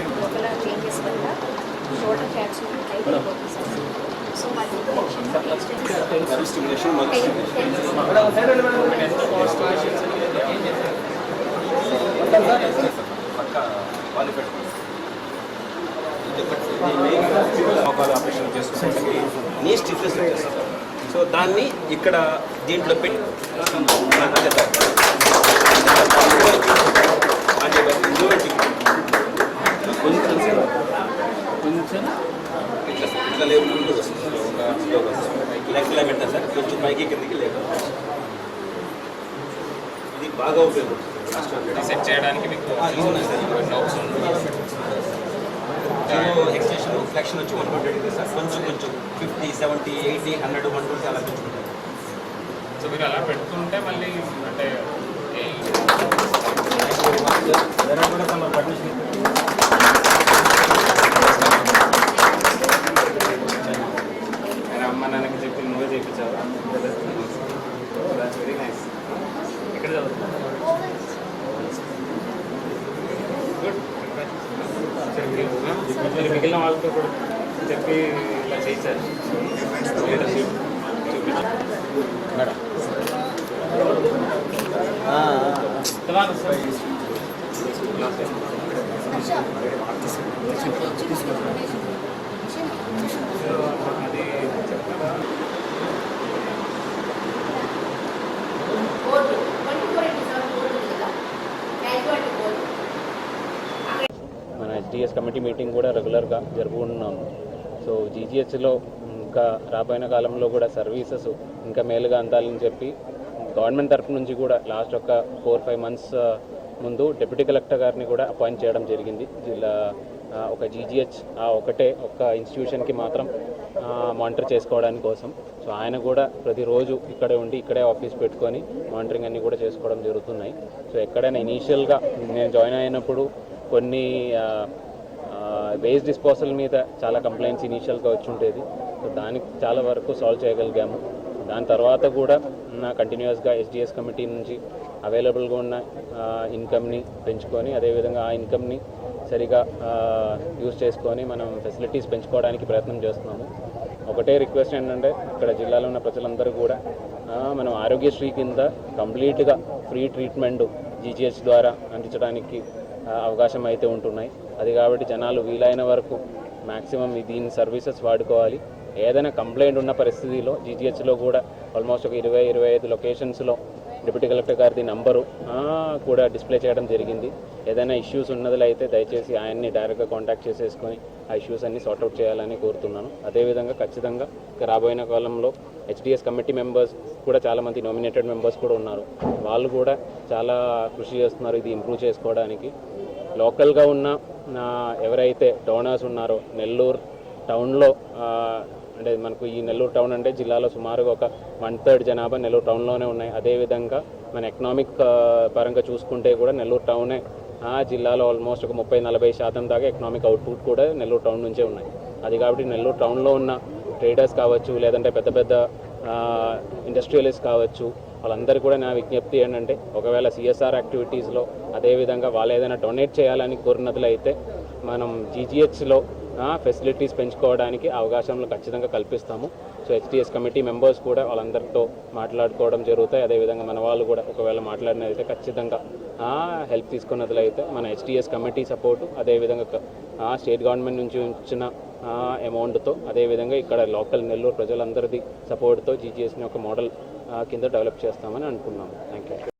లోపల చేంజెస్ వల్ల shoulder caps so operation చేసుకుంటే నీ స్టిఫ్నెస్ వచ్చేస్తుంది. సో దాన్ని ఇక్కడ దీంట్లో పెట్టి కొంచెం ఇట్లా లేకుండా వస్తుంది. లెక్కలా పెట్టా సార్, కొంచెం పైకి కిందకి లేదు. ఇది బాగా ఉపయోగపడుతుంది సెట్ చేయడానికి. మీకు ఎక్స్టెన్షన్ ఫ్లెక్షన్ వచ్చి 120 సార్. కొంచెం 50, 70, 80, 100, 120 అలా పెంచుకుంటారు. సో మీరు అలా పెట్టుకుంటే మళ్ళీ అంటే అమ్మ నాన్నకి చెప్పి నువ్వే చేయించావు. Very nice. ఎక్కడ చదువుతున్నా? గుడ్. మీరు మిగిలిన వాళ్ళతో కూడా చెప్పి ఇలా చేయించారు. లీడర్షిప్ మేడం అది మన HDS కమిటీ మీటింగ్ కూడా రెగ్యులర్గా జరుపుకుంటున్నాము. సో జీజీహెచ్లో ఇంకా రాబోయిన కాలంలో కూడా సర్వీసెస్ ఇంకా మేలుగా అందాలని చెప్పి గవర్నమెంట్ తరఫు నుంచి కూడా లాస్ట్ ఒక 4-5 మంత్స్ ముందు డిప్యూటీ కలెక్టర్ గారిని కూడా అపాయింట్ చేయడం జరిగింది. జిల్లా ఒక జీజీహెచ్ ఒక ఇన్స్టిట్యూషన్కి మాత్రం మానిటర్ చేసుకోవడానికి కోసం. సో ఆయన కూడా ప్రతిరోజు ఇక్కడే ఉండి ఇక్కడే ఆఫీస్ పెట్టుకొని మానిటరింగ్ అన్నీ కూడా చేసుకోవడం జరుగుతున్నాయి. సో ఎక్కడైనా ఇనీషియల్గా నేను జాయిన్ అయినప్పుడు కొన్ని వేస్ట్ డిస్పోజల్ మీద చాలా కంప్లైంట్స్ ఇనీషియల్గా వచ్చి ఉండేది. సో దానికి చాలా వరకు సాల్వ్ చేయగలిగాము. దాని తర్వాత కూడా కంటిన్యూస్గా HDS కమిటీ నుంచి అవైలబుల్గా ఉన్న ఇన్కమ్ని పెంచుకొని అదేవిధంగా ఆ ఇన్కమ్ని సరిగా యూజ్ చేసుకొని మనం ఫెసిలిటీస్ పెంచుకోవడానికి ప్రయత్నం చేస్తున్నాము. ఒకటే రిక్వెస్ట్ ఏంటంటే ఇక్కడ జిల్లాలో ఉన్న ప్రజలందరూ కూడా మనం ఆరోగ్యశ్రీ కింద కంప్లీట్గా ఫ్రీ ట్రీట్మెంట్ జీజీహెచ్ ద్వారా అందించడానికి అవకాశం అయితే ఉంటున్నాయి. అది కాబట్టి జనాలు వీలైన వరకు మ్యాక్సిమం దీని సర్వీసెస్ వాడుకోవాలి. ఏదైనా కంప్లైంట్ ఉన్న పరిస్థితిలో జీజీహెచ్లో కూడా ఆల్మోస్ట్ ఒక 20-25 లొకేషన్స్లో డిప్యూటీ కలెక్టర్ గారిది నంబరు కూడా డిస్ప్లే చేయడం జరిగింది. ఏదైనా ఇష్యూస్ ఉన్నదిలైతే దయచేసి ఆయన్ని డైరెక్ట్గా కాంటాక్ట్ చేసేసుకొని ఆ ఇష్యూస్ అన్ని సార్ట్అవుట్ చేయాలని కోరుతున్నాను. అదేవిధంగా ఖచ్చితంగా రాబోయే కాలంలో HDS కమిటీ మెంబర్స్ కూడా చాలామంది నామినేటెడ్ మెంబర్స్ కూడా ఉన్నారు. వాళ్ళు కూడా చాలా కృషి చేస్తున్నారు ఇది ఇంప్రూవ్ చేసుకోవడానికి. లోకల్గా ఉన్న ఎవరైతే డోనర్స్ ఉన్నారో నెల్లూరు టౌన్లో అంటే మనకు ఈ నెల్లూరు టౌన్ అంటే జిల్లాలో సుమారుగా ఒక 1/3 జనాభా నెల్లూరు టౌన్లోనే ఉన్నాయి. అదేవిధంగా మన ఎకనామిక్ పరంగా చూసుకుంటే కూడా నెల్లూరు టౌనే జిల్లాలో ఆల్మోస్ట్ ఒక 30-40% దాకా ఎకనామిక్ అవుట్పుట్ కూడా నెల్లూరు టౌన్ నుంచే ఉన్నాయి. అది కాబట్టి నెల్లూరు టౌన్లో ఉన్న ట్రేడర్స్ కావచ్చు లేదంటే పెద్ద పెద్ద ఇండస్ట్రియలిస్ట్ కావచ్చు వాళ్ళందరూ కూడా నా విజ్ఞప్తి ఏంటంటే ఒకవేళ CSR యాక్టివిటీస్లో అదేవిధంగా వాళ్ళు ఏదైనా డొనేట్ చేయాలని కోరినట్లయితే మనం జీజీహెచ్లో ఫెసిలిటీస్ పెంచుకోవడానికి అవకాశాలను ఖచ్చితంగా కల్పిస్తాము. సో HDS కమిటీ మెంబర్స్ కూడా వాళ్ళందరితో మాట్లాడుకోవడం జరుగుతాయి. అదేవిధంగా మన వాళ్ళు కూడా ఒకవేళ మాట్లాడినదైతే ఖచ్చితంగా హెల్ప్ తీసుకున్నట్లయితే మన HDS కమిటీ సపోర్టు అదేవిధంగా స్టేట్ గవర్నమెంట్ నుంచి ఇచ్చిన అమౌంట్తో అదేవిధంగా ఇక్కడ లోకల్ నెల్లూరు ప్రజలందరిది సపోర్ట్తో జీజీహెచ్ని ఒక మోడల్ కింద డెవలప్ చేస్తామని అనుకున్నాము. Thank you.